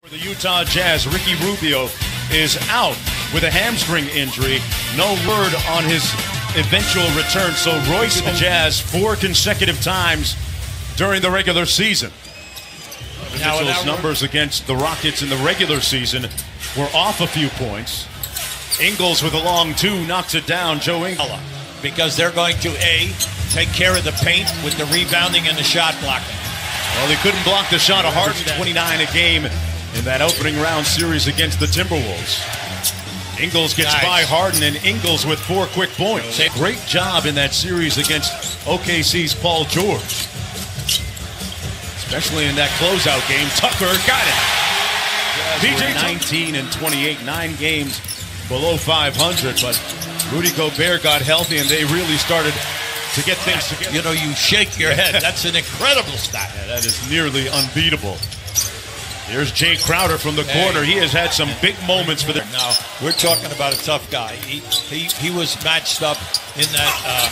For the Utah Jazz, Ricky Rubio is out with a hamstring injury. No word on his eventual return. So Royce the Jazz 4 consecutive times during the regular season. Mitchell's numbers against the Rockets in the regular season were off a few points. Ingles with a long 2 knocks it down. Joe Ingles. Because they're going to, A, take care of the paint with the rebounding and the shot blocking. Well, they couldn't block the shot of Harden, 29 a game in that opening round series against the Timberwolves. Ingles gets by Harden, and Ingles with 4 quick points. Great job in that series against OKC's Paul George. Especially in that closeout game. Tucker got it. PJ 19 and 28, 9 games below 500, but Rudy Gobert got healthy, and they really started to get things together. You know, you shake your head. That's an incredible stat. Yeah, that is nearly unbeatable. Here's Jay Crowder from the corner. He has had some big moments for them. Now, we're talking about a tough guy. He was matched up in that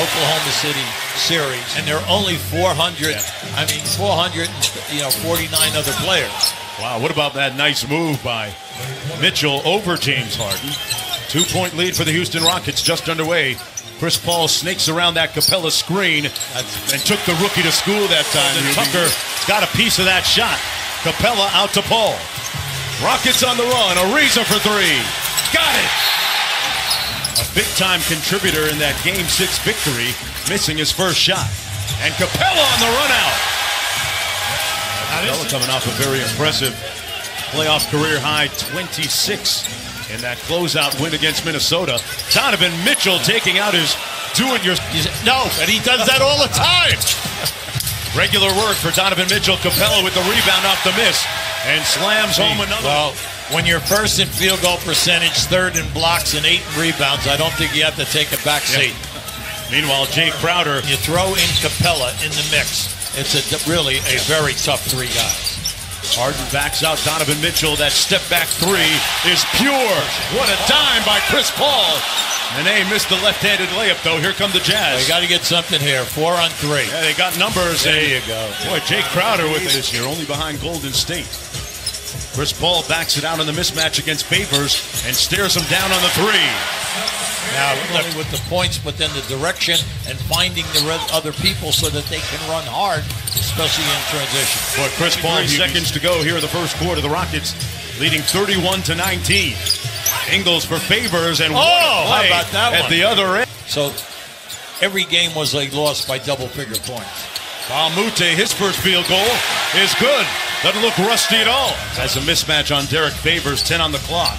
Oklahoma City series, and there are only 449 other players. Wow, what about that nice move by Mitchell over James Harden? 2-point lead for the Houston Rockets just underway. Chris Paul snakes around that Capella screen and took the rookie to school that time. Tucker got a piece of that shot. Capella out to Paul. Rockets on the run. Ariza for 3. Got it. A big-time contributor in that Game 6 victory, missing his first shot. And Capella on the run out. Capella coming off a very impressive playoff career high 26 in that closeout win against Minnesota. Donovan Mitchell taking out his No, and he does that all the time. Regular work for Donovan Mitchell. Capella with the rebound off the miss and slams home another. Well, when you're first in field goal percentage, third in blocks, and 8 in rebounds, I don't think you have to take a back seat. Meanwhile, Jay Crowder. You throw in Capella in the mix. It's really a very tough 3 guys. Harden backs out Donovan Mitchell. That step back 3 is pure. What a dime by Chris Paul. Nene missed the left-handed layup, though. Here come the Jazz. They got to get something here. 4 on 3. Yeah, they got numbers. There you go. Boy, Jay Crowder with this year, only behind Golden State. Chris Paul backs it out on the mismatch against Favors and stares him down on the 3. Now, not only with the points, but then the direction and finding the other people so that they can run hard, especially in transition. Boy, Chris Paul, seconds to go here in the first quarter. The Rockets leading 31-19. Ingles for Favors, and how about that at the other end. So every game was a loss by double-figure points. Balmute, his first field goal is good. Doesn't look rusty at all. Has a mismatch on Derek Favors, 10 on the clock.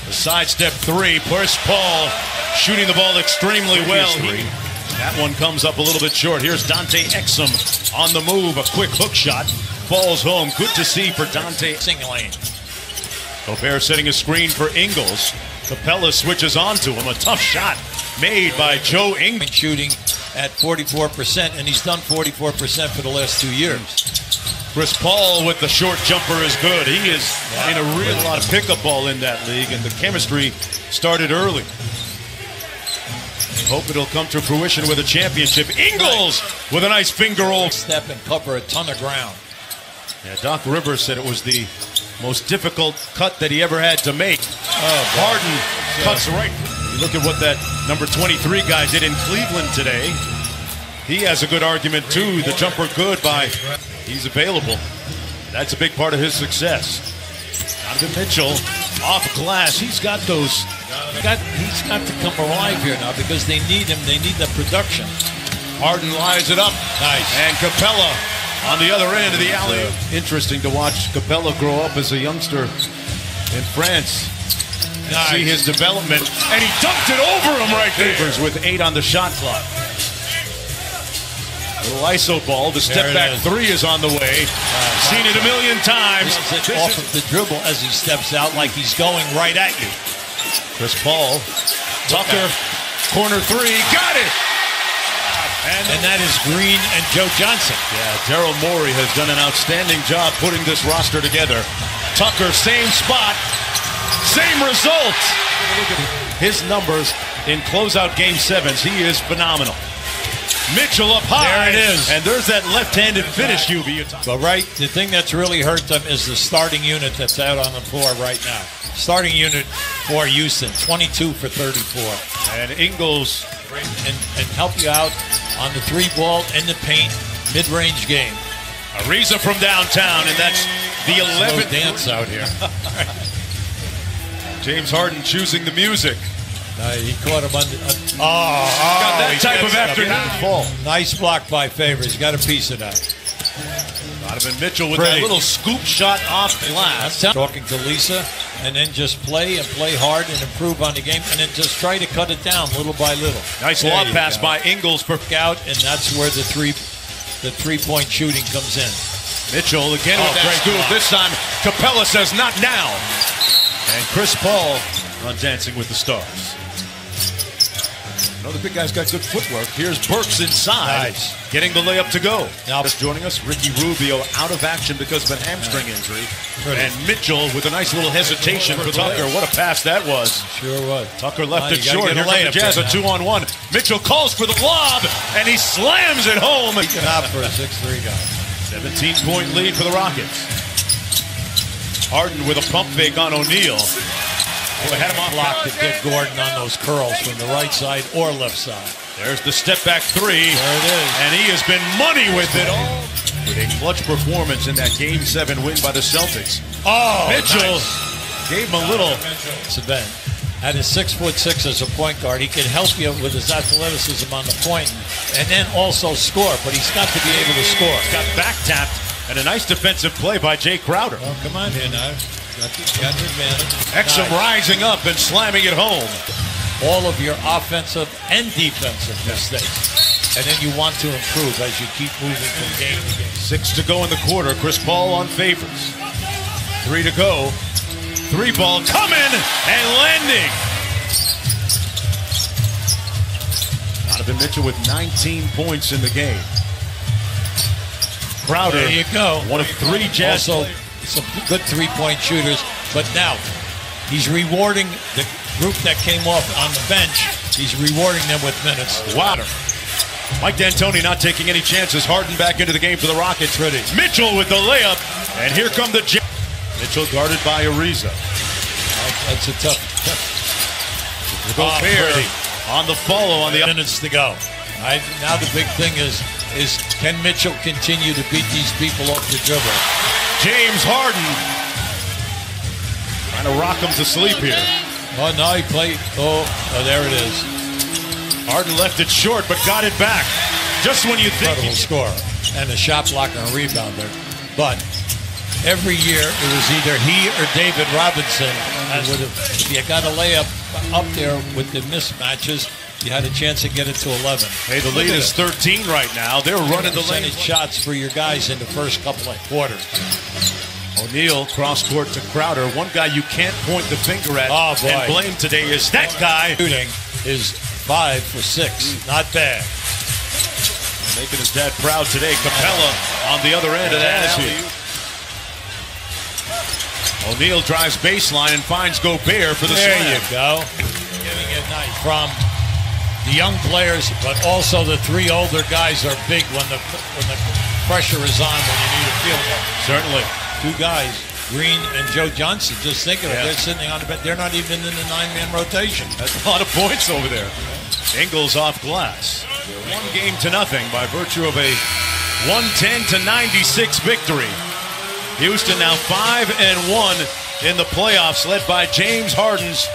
The sidestep 3, Chris Paul shooting the ball extremely well. That one comes up a little bit short. Here's Dante Exum on the move. A quick hook shot. Falls home. Good to see for Dante. Lane. Gobert setting a screen for Ingles. Capella switches onto him. A tough shot made by Joe Ingles. Shooting at 44%, and he's done 44% for the last 2 years. Chris Paul with the short jumper is good. He is in a real lot of pickup ball in that league, and the chemistry started early. Hope it'll come to fruition with a championship. Ingles with a nice finger roll. Step and cover a ton of ground. Yeah, Doc Rivers said it was the most difficult cut that he ever had to make. Harden cuts right. You look at what that number 23 guy did in Cleveland today. He has a good argument, too. The jumper good by... He's available. That's a big part of his success. Donovan Mitchell off glass. He's got those. He's got to come alive here now because they need him. They need the production. Harden lines it up. Nice. And Capella on the other end of the alley. Interesting to watch Capella grow up as a youngster in France. Nice. See his development. And he dumped it over him right there. With 8 on the shot clock. Little ISO ball. The step back 3 is on the way. Seen it a million times. Off of the dribble as he steps out like he's going right at you. Chris Paul. Tucker. Corner 3. Got it. And that is Green and Joe Johnson. Yeah, Daryl Morey has done an outstanding job putting this roster together. Tucker, same spot. Same result. Look at his numbers in closeout game 7s. He is phenomenal. Mitchell up high. There it is. And there's that left-handed finish, UB. But the thing that's really hurt them is the starting unit that's out on the floor right now. Starting unit for Houston, 22 for 34. And Ingles. And help you out on the 3-ball in the paint, mid-range game. Ariza from downtown, and that's the 11th dance out here. James Harden choosing the music. He caught him under. Got that type of afternoon fall. Nice block by Favors. He's got a piece of that. Donovan Mitchell with that little scoop shot off glass. Talking to Lisa, and then just play hard and improve on the game, and then just try to cut it down little by little. Nice lob pass by Ingles for out, and that's where the three-point shooting comes in. Mitchell again with that scoop. This time, Capella says not now. And Chris Paul on Dancing with the Stars. The big guy's got good footwork. Here's Burks inside, getting the layup to go. Now just joining us, Ricky Rubio out of action because of a hamstring injury. And Mitchell with a nice little hesitation for Tucker. What a pass that was. Sure was. Tucker left it short. Here comes the Jazz, a 2-on-1. Mitchell calls for the lob, and he slams it home. Not for a 6'3" guy. 17-point lead for the Rockets. Harden with a pump fake on O'Neal. Had him off block to get Gordon on those curls from the right side or left side. There's the step back three. There it is. And he has been money with it all. With a clutch performance in that Game 7 win by the Celtics. Mitchell gave him a little. Event. At his 6'6" as a point guard, he can help you with his athleticism on the point and then also score, but he's got to be able to score. Got back tapped and a nice defensive play by Jay Crowder. Oh, come on here now. Got the advantage. Exum rising up and slamming it home. All of your offensive and defensive mistakes. And then you want to improve as you keep moving from game to game. 6 to go in the quarter. Chris Paul on Favors. 3 to go. 3-ball coming and landing. Donovan Mitchell with 19 points in the game. Crowder, there you go. One of 3 Jazz. Also, some good three-point shooters, but now he's rewarding the group that came off on the bench. He's rewarding them with minutes. Wow. Mike D'Antoni not taking any chances. Harden back into the game for the Rockets. Ready. Mitchell with the layup, and here come the Jazz. Mitchell guarded by Ariza. That's a tough. Gobert on the follow on the minutes to go. Now the big thing is can Mitchell continue to beat these people off the dribble? James Harden trying to rock him to sleep here. Oh, no, he played. Oh, there it is. Harden left it short, but got it back. Just when you think he'll score. And a shot block and a rebounder. But every year it was either he or David Robinson. If you got a layup up there with the mismatches, you had a chance to get it to 11. Hey, the lead is 13 right now. They're running the lane. Shots for your guys in the first couple of quarters. O'Neal cross court to Crowder. One guy you can't point the finger at and blame today is that guy. Shooting is 5 for 6. Not bad. Making his dad proud today. Capella on the other end of that. O'Neal drives baseline and finds Gobert for the slam. There you go. Getting it nice from the young players, but also the 3 older guys are big when the pressure is on when you need a field goal. Certainly. 2 guys, Green and Joe Johnson. Just think of it. They're sitting on the bench. They're not even in the 9-man rotation. That's a lot of points over there. Ingles off glass. 1-0 by virtue of a 110-96 victory. Houston now 5-1 in the playoffs, led by James Harden's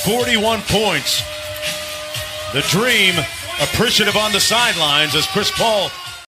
41 points. The Dream appreciative on the sidelines as Chris Paul